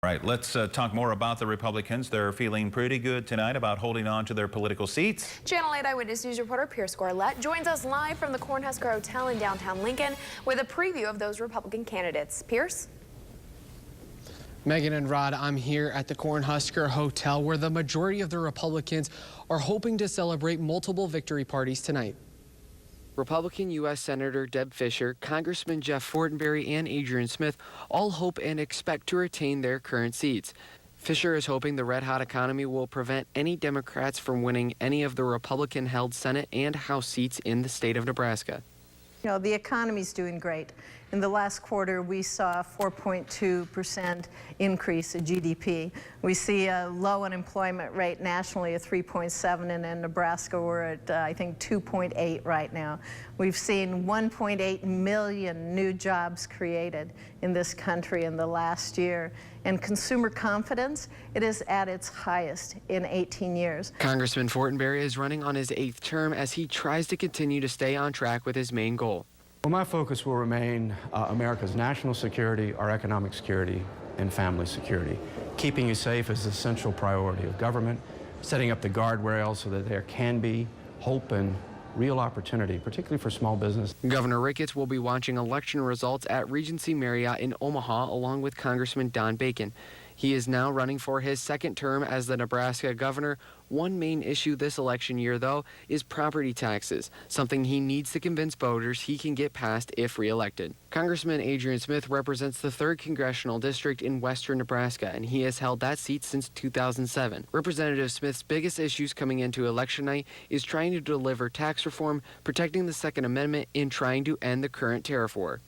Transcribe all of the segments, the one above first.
All right, let's talk more about the Republicans. They're feeling pretty good tonight about holding on to their political seats. Channel 8 Eyewitness News reporter Pierce Corlett joins us live from the Cornhusker Hotel in downtown Lincoln with a preview of those Republican candidates. Pierce? Megan and Rod, I'm here at the Cornhusker Hotel where the majority of the Republicans are hoping to celebrate multiple victory parties tonight. Republican U.S. Senator Deb Fischer, Congressman Jeff Fortenberry, and Adrian Smith all hope and expect to retain their current seats. Fischer is hoping the red-hot economy will prevent any Democrats from winning any of the Republican-held Senate and House seats in the state of Nebraska. You know, the economy's doing great. In the last quarter, we saw a 4.2% increase in GDP. We see a low unemployment rate nationally of 3.7, and in Nebraska, we're at, I think, 2.8 right now. We've seen 1.8 million new jobs created in this country in the last year. And consumer confidence, it is at its highest in 18 years. Congressman Fortenberry is running on his 8th term as he tries to continue to stay on track with his main goal. Well, my focus will remain America's national security, our economic security, and family security. Keeping you safe is an essential priority of government, setting up the guardrails so that there can be hope and real opportunity, particularly for small business. Governor Ricketts will be watching election results at Regency Marriott in Omaha along with Congressman Don Bacon. He is now running for his 2nd term as the Nebraska governor. One main issue this election year, though, is property taxes, something he needs to convince voters he can get passed if reelected. Congressman Adrian Smith represents the 3rd Congressional District in western Nebraska, and he has held that seat since 2007. Representative Smith's biggest issues coming into election night is trying to deliver tax reform, protecting the Second Amendment, and trying to end the current tariff war.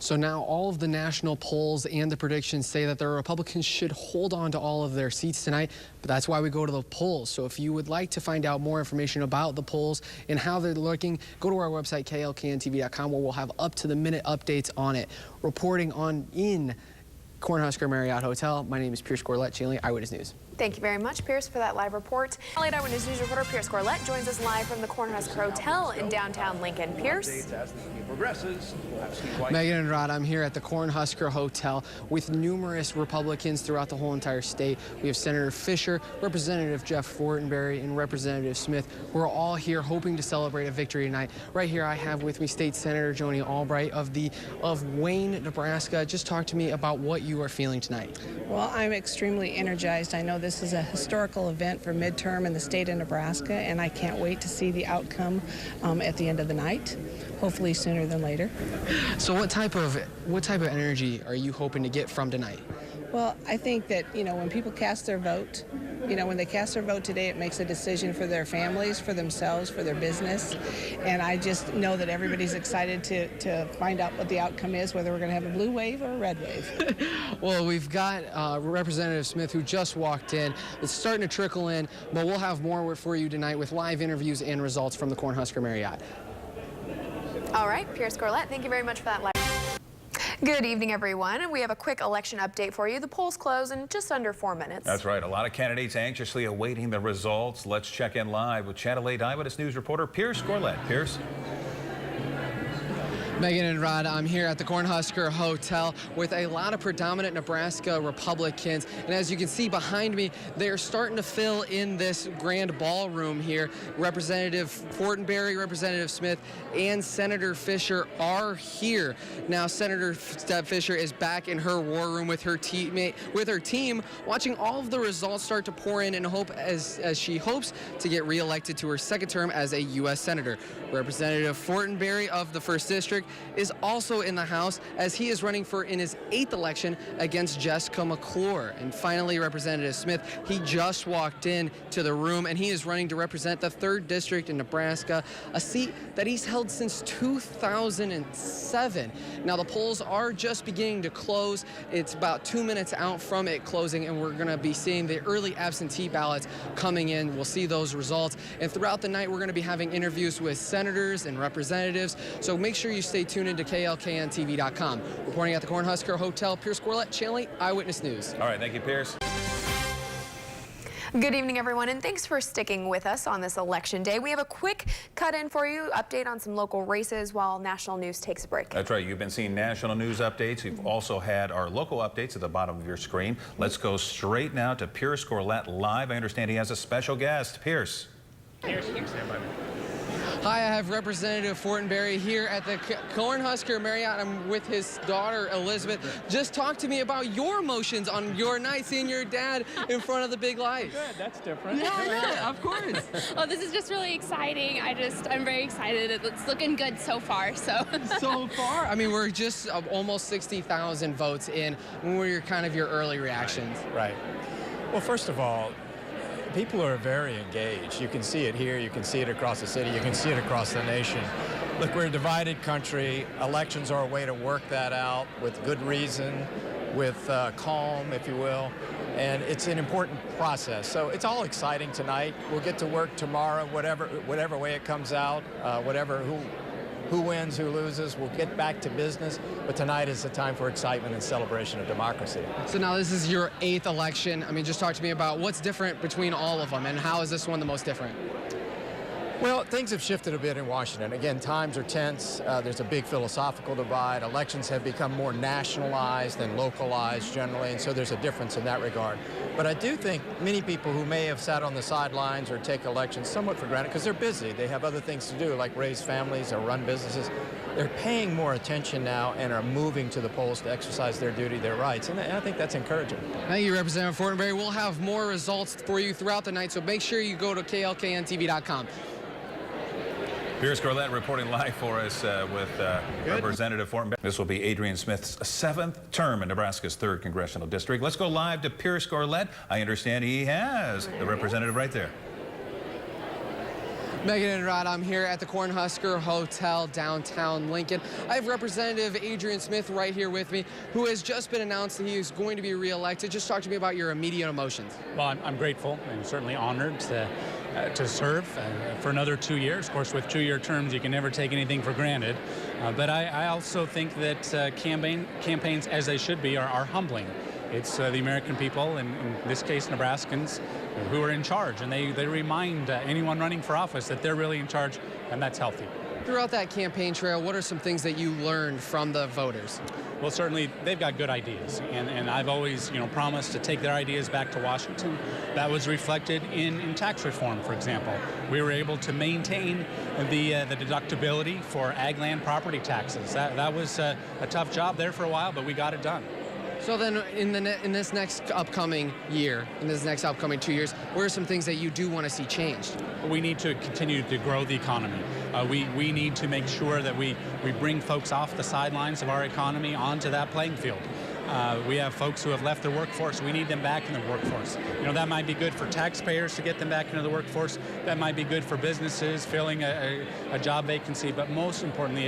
So now all of the national polls and the predictions say that the Republicans should hold on to all of their seats tonight, but that's why we go to the polls. So if you would like to find out more information about the polls and how they're looking, go to our website, klkntv.com, where we'll have up-to-the-minute updates on it. Reporting in Cornhusker Marriott Hotel, my name is Pierce Corlett, Channel 8 Eyewitness News. Thank you very much, Pierce, for that live report. Channel 8 Eyewitness News reporter Pierce Corlett joins us live from the Cornhusker Hotel in downtown Lincoln. Pierce? Megan and Rod, I'm here at the Cornhusker Hotel with numerous Republicans throughout the whole entire state. We have Senator Fischer, Representative Jeff Fortenberry, and Representative Smith, who are all here hoping to celebrate a victory tonight. Right here I have with me State Senator Joni Albright of Wayne, Nebraska. Just talk to me about what you are feeling tonight. Well, I'm extremely energized. I know this is a historical event for midterm in the state of Nebraska, and I can't wait to see the outcome at the end of the night, hopefully sooner than later. So what type of energy are you hoping to get from tonight? Well, I think that, when people cast their vote, when they cast their vote today, it makes a decision for their families, for themselves, for their business. And I just know that everybody's excited to find out what the outcome is, whether we're going to have a blue wave or a red wave. Well, we've got Representative Smith, who just walked in. It's starting to trickle in, but we'll have more for you tonight with live interviews and results from the Cornhusker Marriott. All right, Pierce Corlett, thank you very much for that live. Good evening, everyone, and we have a quick election update for you. The polls close in just under 4 minutes. That's right. A lot of candidates anxiously awaiting the results. Let's check in live with Channel 8 Eyewitness News reporter Pierce Corlett. Pierce? Megan and Rod, I'm here at the Cornhusker Hotel with a lot of predominant Nebraska Republicans. And as you can see behind me, they're starting to fill in this grand ballroom here. Representative Fortenberry, Representative Smith, and Senator Fischer are here. Now, Senator Deb Fischer is back in her war room with her team, watching all of the results start to pour in and hope as she hopes to get reelected to her 2nd term as a U.S. Senator. Representative Fortenberry of the 1st District is also in the House as he is running in his 8th election against Jessica McClure. And finally, Representative Smith, he just walked in to the room and he is running to represent the 3rd District in Nebraska, a seat that he's held since 2007. Now, the polls are just beginning to close. It's about 2 minutes out from it closing, and we're going to be seeing the early absentee ballots coming in. We'll see those results. And throughout the night, we're going to be having interviews with senators and representatives. So make sure you stay tuned into klkntv.com. Reporting at the Cornhusker Hotel, Pierce Corlett, Channel 8 Eyewitness News. All right, thank you, Pierce. Good evening, everyone, and thanks for sticking with us on this election day. We have a quick cut-in for you, update on some local races while national news takes a break. That's right. You've been seeing national news updates. You've also had our local updates at the bottom of your screen. Let's go straight now to Pierce Scorlett live. I understand he has a special guest. Pierce. Hi, I have Representative Fortenberry here at the Cornhusker Marriott. I'm with his daughter, Elizabeth. Just talk to me about your emotions on your night, seeing your dad in front of the big lights. Good, that's different. Yeah, I know, of course. Well, this is just really exciting. I'm very excited. It's looking good so far. So far, I mean, we're just almost 60,000 votes in. What are your early reactions? Right. Well, first of all, people are very engaged. You can see it here, you can see it across the city, you can see it across the nation. Look, we're a divided country. Elections are a way to work that out with good reason, with calm, if you will, and it's an important process. So it's all exciting tonight. We'll get to work tomorrow, whatever way it comes out, who wins, who loses, we'll get back to business. But tonight is a time for excitement and celebration of democracy. So now this is your 8th election. I mean, just talk to me about what's different between all of them and how is this one the most different? Well, things have shifted a bit in Washington. Again, times are tense. There's a big philosophical divide. Elections have become more nationalized than localized generally, and so there's a difference in that regard. But I do think many people who may have sat on the sidelines or take elections somewhat for granted because they're busy, they have other things to do like raise families or run businesses, they're paying more attention now and are moving to the polls to exercise their duty, their rights, and I think that's encouraging. Thank you, Representative Fortenberry. We'll have more results for you throughout the night, so make sure you go to klkntv.com. Pierce Scorlett reporting live for us with Representative Fortenberry. This will be Adrian Smith's 7th term in Nebraska's 3rd Congressional District. Let's go live to Pierce Scorlett. I understand he has the representative right there. Megan and Rod, I'm here at the Cornhusker Hotel, downtown Lincoln. I have Representative Adrian Smith right here with me, who has just been announced that he is going to be reelected. Just talk to me about your immediate emotions. Well, I'm grateful and certainly honored to serve for another 2 years. Of course, with 2-year terms, you can never take anything for granted. But I also think that campaigns, as they should be, are humbling. It's the American people, and in this case, Nebraskans, who are in charge, and they remind anyone running for office that they're really in charge, and that's healthy. Throughout that campaign trail, what are some things that you learned from the voters? Well, certainly they've got good ideas, and I've always, promised to take their ideas back to Washington. That was reflected in tax reform, for example. We were able to maintain the deductibility for ag land property taxes. That was a tough job there for a while, but we got it done. So then in this next upcoming year, in this next upcoming 2 years, what are some things that you do want to see changed? We need to continue to grow the economy. We need to make sure that we bring folks off the sidelines of our economy onto that playing field. We have folks who have left the workforce. We need them back in the workforce. That might be good for taxpayers to get them back into the workforce. That might be good for businesses filling a job vacancy. But most importantly,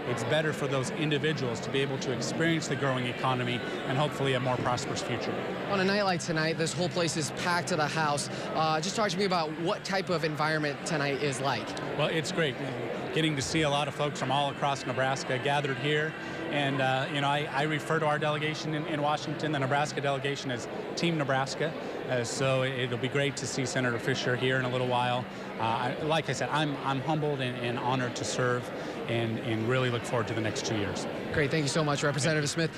it's better for those individuals to be able to experience the growing economy and hopefully a more prosperous future. On a night like tonight, this whole place is packed to the house. Just talk to me about what type of environment tonight is like. Well, it's great. Getting to see a lot of folks from all across Nebraska gathered here. And, I refer to our delegation in Washington, the Nebraska delegation, as Team Nebraska. So it'll be great to see Senator Fisher here in a little while. Like I said, I'm humbled and honored to serve and really look forward to the next 2 years. Great. Thank you so much, Representative Smith.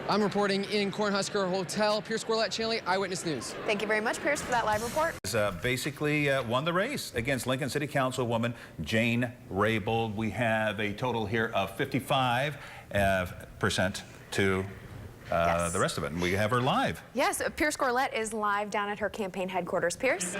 I'm reporting in Cornhusker Hotel. Pierce Scorlett, Channel 8 Eyewitness News. Thank you very much, Pierce, for that live report. Basically won the race against Lincoln City Councilwoman Jane Raybould. We have a total here of 55% to Yes. the rest of it, and we have her live. Yes, Pierce Scorlett is live down at her campaign headquarters. Pierce?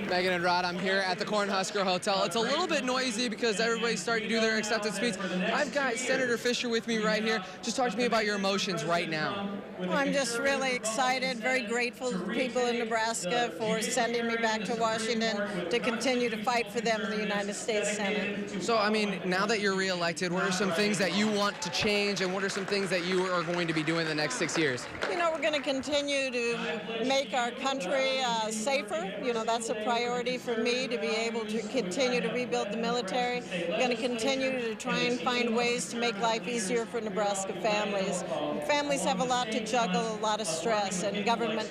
Megan and Rod, I'm here at the Cornhusker Hotel. It's a little bit noisy because everybody's starting to do their acceptance speech. I've got Senator Fisher with me right here. Just talk to me about your emotions right now. Well, I'm just really excited, very grateful to the people in Nebraska for sending me back to Washington to continue to fight for them in the United States Senate. So, I mean, now that you're reelected, what are some things that you want to change and what are some things that you are going to be doing in the next 6 years? You know, we're going to continue to make our country safer. You know, that's a priority for me, to be able to continue to rebuild the military. We're going to continue to try and find ways to make life easier for Nebraska families. Families have a lot to juggle, a lot of stress, and government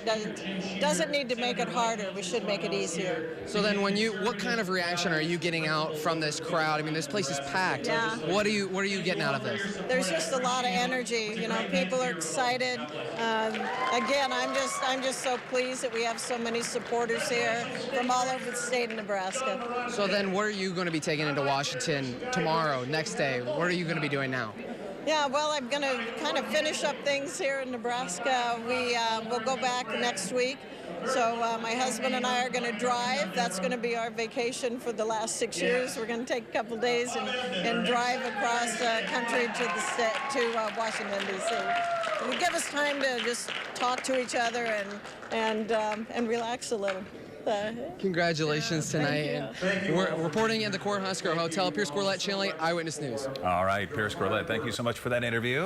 doesn't need to make it harder. We should make it easier. So then what kind of reaction are you getting out from this crowd? I mean, this place is packed. Yeah. What are you getting out of this? There's just a lot of energy. You know, people are excited. Again, I'm just so pleased that we have so many supporters here from all over the state of Nebraska. So then what are you going to be taking into Washington tomorrow, next day? What are you going to be doing now? Yeah, well, I'm going to kind of finish up things here in Nebraska. We'll go back next week. So my husband and I are going to drive. That's going to be our vacation for the last 6 years. We're going to take a couple days and drive across the country to Washington, D.C. It'll give us time to just talk to each other and relax a little. Congratulations tonight. And we're reporting at the Cornhusker Hotel. Pierce Corlett, Channel 8 Eyewitness News. All right, Pierce Corlett, thank you so much for that interview.